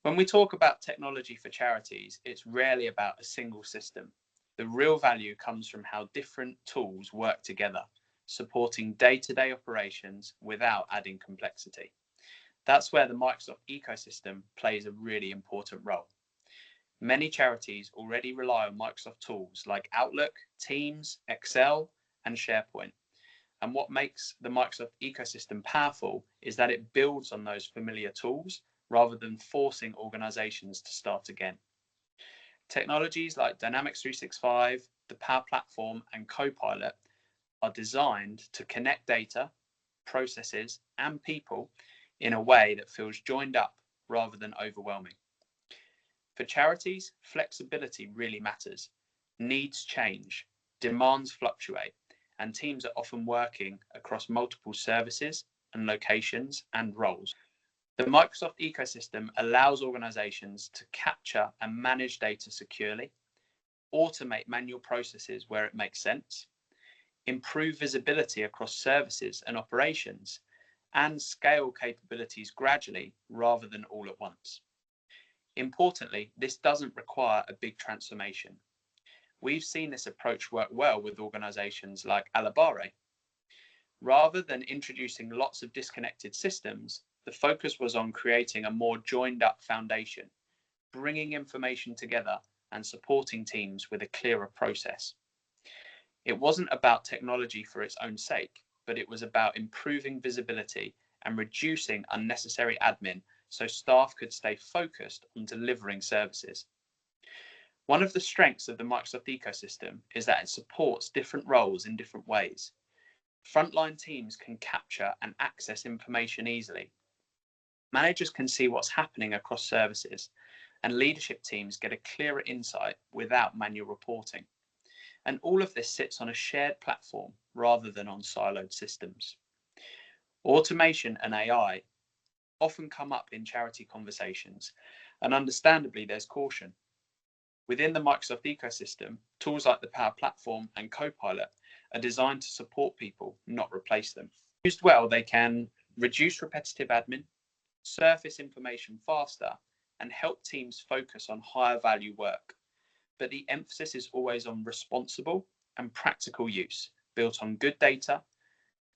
When we talk about technology for charities, it's rarely about a single system. The real value comes from how different tools work together, supporting day-to-day operations without adding complexity. That's where the Microsoft ecosystem plays a really important role. Many charities already rely on Microsoft tools like Outlook, Teams, Excel, and SharePoint. And what makes the Microsoft ecosystem powerful is that it builds on those familiar tools rather than forcing organizations to start again. Technologies like Dynamics 365, the Power Platform, and Copilot are designed to connect data, processes, and people in a way that feels joined up rather than overwhelming. For charities, flexibility really matters. Needs change, demands fluctuate, and teams are often working across multiple services and locations and roles. The Microsoft ecosystem allows organizations to capture and manage data securely, automate manual processes where it makes sense, improve visibility across services and operations, and scale capabilities gradually rather than all at once. Importantly, this doesn't require a big transformation. We've seen this approach work well with organizations like Alabaré. Rather than introducing lots of disconnected systems, the focus was on creating a more joined up foundation, bringing information together and supporting teams with a clearer process. It wasn't about technology for its own sake, but it was about improving visibility and reducing unnecessary admin so staff could stay focused on delivering services. One of the strengths of the Microsoft ecosystem is that it supports different roles in different ways. Frontline teams can capture and access information easily. Managers can see what's happening across services, and leadership teams get a clearer insight without manual reporting. And all of this sits on a shared platform rather than on siloed systems. Automation and AI often come up in charity conversations, and understandably there's caution. Within the Microsoft ecosystem, tools like the Power Platform and Copilot are designed to support people, not replace them. Used well, they can reduce repetitive admin, surface information faster, and help teams focus on higher value work. But the emphasis is always on responsible and practical use, built on good data,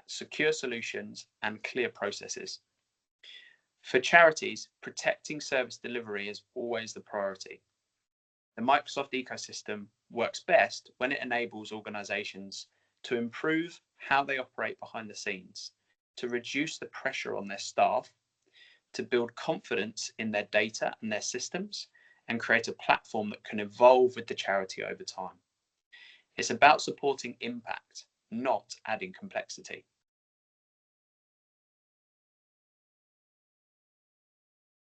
secure solutions, and clear processes. For charities, protecting service delivery is always the priority. The Microsoft ecosystem works best when it enables organizations to improve how they operate behind the scenes, to reduce the pressure on their staff, to build confidence in their data and their systems, and create a platform that can evolve with the charity over time. It's about supporting impact, not adding complexity.